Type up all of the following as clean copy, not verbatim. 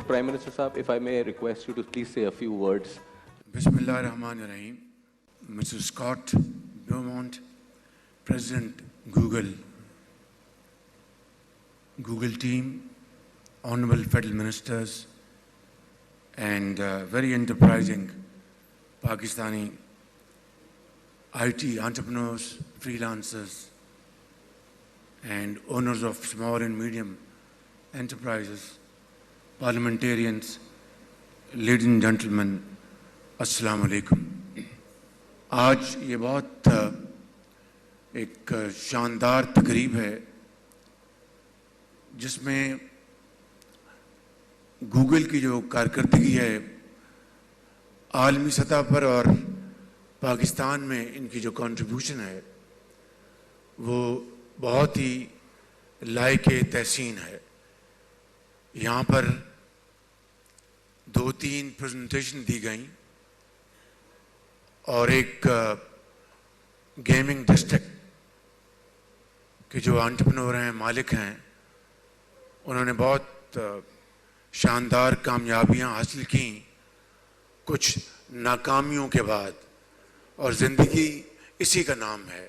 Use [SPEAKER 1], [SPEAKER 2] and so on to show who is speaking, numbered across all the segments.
[SPEAKER 1] Prime Minister Saab, if I may request you to please say a few words.
[SPEAKER 2] Bismillah ar-Rahman ar-Rahim. Mr. Scott Beaumont, President Google team, Honorable Federal Ministers, and very enterprising Pakistani IT entrepreneurs, freelancers, and owners of small and medium enterprises, parliamentarians, ladies and gentlemen, السلام علیکم. آج یہ بہت ایک شاندار تقریب ہے جس میں گوگل کی جو کارکردگی ہے عالمی سطح پر اور پاکستان میں ان کی جو کنٹریبیوشن ہے وہ بہت ہی لائق تحسین ہے. یہاں پر 2-3 پریزنٹیشن دی گئیں اور ایک گیمنگ ڈسٹرکٹ کے جو انٹرپرینور ہیں، مالک ہیں، انہوں نے بہت شاندار کامیابیاں حاصل کیں کچھ ناکامیوں کے بعد. اور زندگی اسی کا نام ہے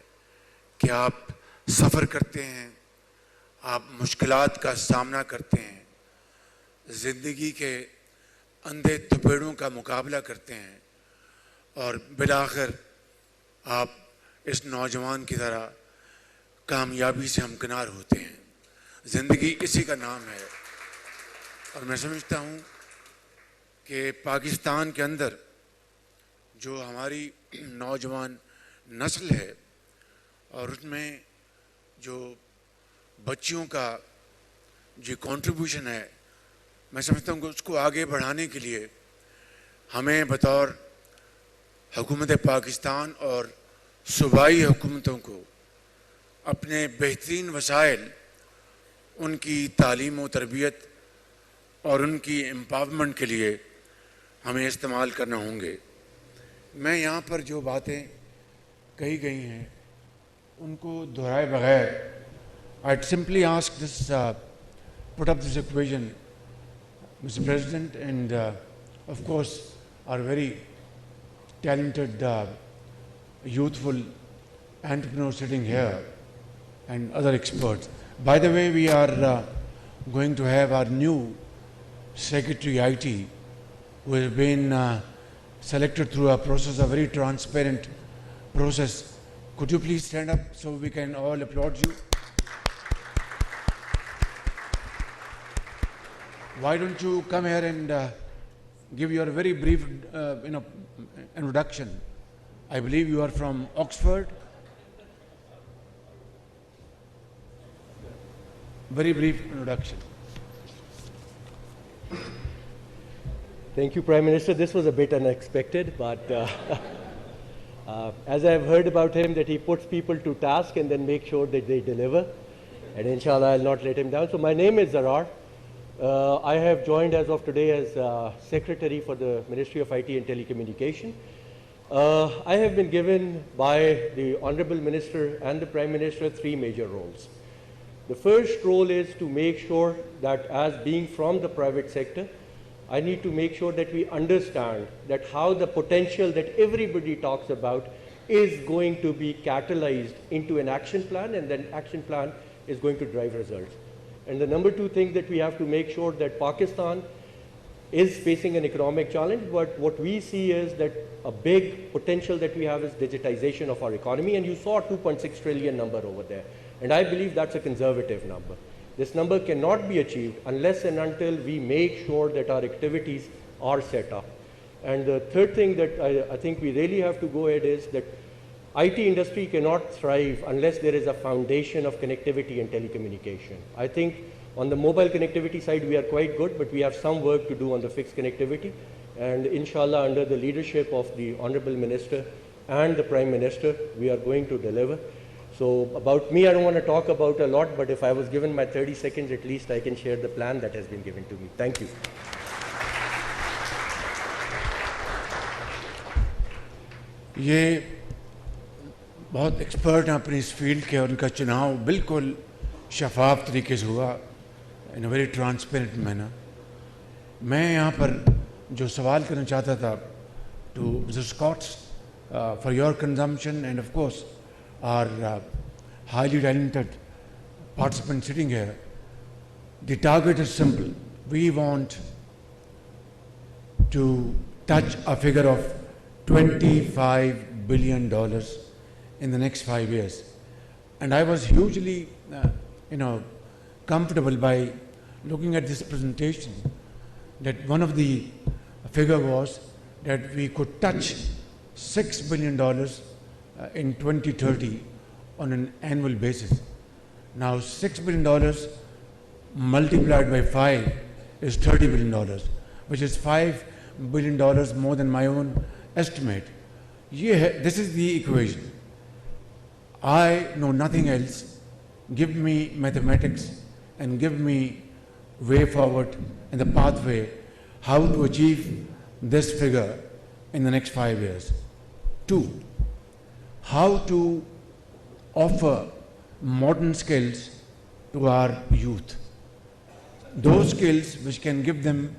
[SPEAKER 2] کہ آپ سفر کرتے ہیں، آپ مشکلات کا سامنا کرتے ہیں، زندگی کے اندھے تپیڑوں کا مقابلہ کرتے ہیں اور بالآخر آپ اس نوجوان کی طرح کامیابی سے ہمکنار ہوتے ہیں. زندگی اسی کا نام ہے. اور میں سمجھتا ہوں کہ پاکستان کے اندر جو ہماری نوجوان نسل ہے اور اس میں جو بچیوں کا جو کنٹریبیوشن ہے، میں سمجھتا ہوں کہ اس کو آگے بڑھانے کے لیے ہمیں بطور حکومت پاکستان اور صوبائی حکومتوں کو اپنے بہترین وسائل، ان کی تعلیم و تربیت اور ان کی امپاورمنٹ کے لیے ہمیں استعمال کرنا ہوں گے. میں یہاں پر جو باتیں کہی گئی ہیں ان کو دہرائے بغیر I'd simply ask this, put up this equation, Mr. President, and of course our very talented youthful entrepreneurs sitting here and other experts. By the way, we are going to have our new Secretary IT, who has been selected through a process, a very transparent process. Could you please stand up so we can all applaud you? Why don't you come here and give your very brief introduction. I believe you are from Oxford. Very brief introduction.
[SPEAKER 3] Thank you, Prime Minister. This was a bit unexpected, but as I've heard about him, that he puts people to task and then make sure that they deliver. And inshallah, I'll not let him down. So my name is Zarar. I have joined as of today as Secretary for the Ministry of IT and Telecommunication. I have been given by the Honorable Minister and the Prime Minister 3 major roles. The first role is to make sure that, as being from the private sector, I need to make sure that we understand that how the potential that everybody talks about is going to be catalyzed into an action plan, and then action plan is going to drive results. And the number 2 thing that we have to make sure that Pakistan is facing an economic challenge, but what we see is that a big potential that we have is digitization of our economy, and you saw a 2.6 trillion number over there. And I believe that's a conservative number. This number cannot be achieved unless and until we make sure that our activities are set up. And the third thing that I think we really have to go ahead is that IT industry cannot thrive unless there is a foundation of connectivity and telecommunication. I think on the mobile connectivity side we are quite good, but we have some work to do on the fixed connectivity. And inshallah, under the leadership of the Honorable Minister and the Prime Minister, we are going to deliver. So about me, I don't want to talk about a lot, but if I was given my 30 seconds, at least I can share the plan that has been given to me. Thank you.
[SPEAKER 2] یہ بہت expert ہیں اپنی اس field کے، اور ان کا چناؤ بالکل شفاف طریقے سے ہوا، ان اے ویری ٹرانسپیرنٹ مینر. میں یہاں پر جو سوال کرنا چاہتا تھا to Mr. Scott's for your consumption and of course our highly talented participants sitting here. The target is simple. We want to touch a figure of $25 billion in the next 5 years. And I was hugely, comfortable by looking at this presentation that one of the figure was that we could touch $6 billion in 2030 on an annual basis. Now, $6 billion multiplied by 5 is $30 billion, which is $5 billion more than my own estimate. This is the equation. I know nothing else. Give me mathematics and give me way forward and the pathway how to achieve this figure in the next 5 years. 2, how to offer modern skills to our youth. Those skills which can give them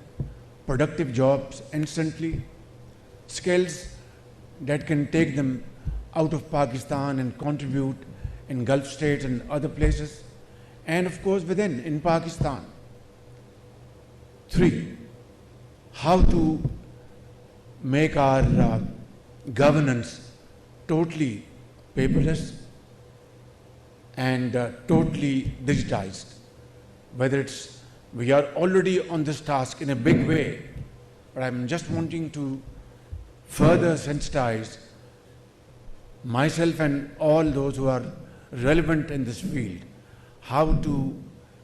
[SPEAKER 2] productive jobs instantly, skills that can take them out of Pakistan and contribute in Gulf states and other places, and of course within, in Pakistan. 3, how to make our governance totally paperless and totally digitized. Whether it's, we are already on this task in a big way, but I'm just wanting to further sensitize myself and all those who are relevant in this field, how to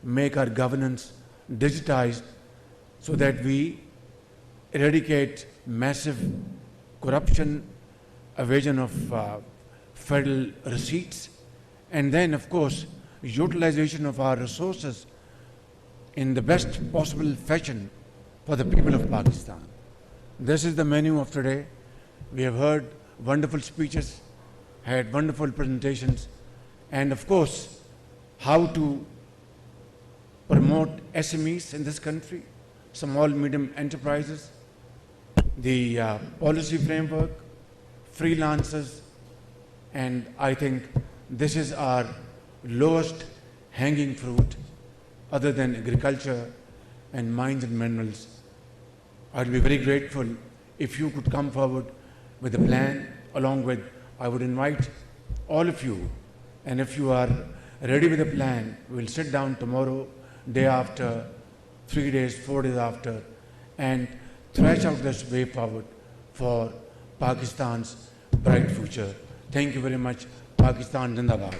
[SPEAKER 2] make our governance digitized so that we eradicate massive corruption, evasion of federal receipts, and then, of course, utilization of our resources in the best possible fashion for the people of Pakistan. This is the menu of today. We have heard wonderful speeches, had wonderful presentations, and of course, how to promote SMEs in this country, small medium enterprises, the policy framework, freelancers, and I think this is our lowest hanging fruit other than agriculture and mines and minerals. I'd be very grateful if you could come forward with a plan. Along with, I would invite all of you, and if you are ready with a plan, we'll sit down tomorrow, day after, 3 days, 4 days after, and thrash out this way forward for Pakistan's bright future. Thank you very much. Pakistan Zindabad.